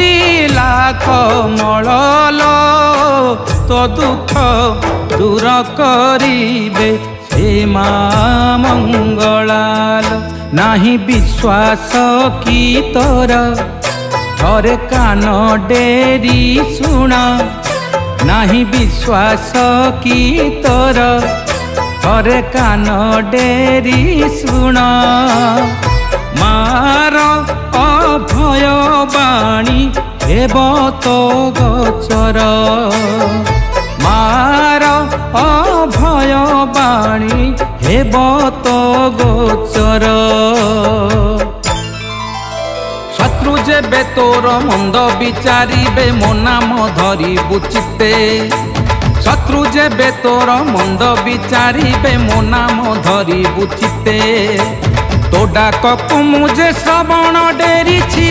কোটি লাখ মଳଲ তো দুঃখ দূর করিবে হে মা মঙ্গলাল। নাহি বিশ্বাস কি তোর থরে কান ডেরি শুণ, নাহি বিশ্বাস কি তোর থরে কান ডেরি শুণ। মার অভয় বাণী ହେବ তো গোচর, মার অভয় বাণী ହେବ তো গোচর। শত্রু যেবে তোর মন্দ বিচারিবে মো নাম ধরিবু চিত্তে, শত্রু যেবে তোর মন্দ বিচারিবে মো নাম ধরিবু চিত্তে। তো ডাকକୁ ମୁଁ ଯେ ଶ୍ରବଣ ଡେରିଛି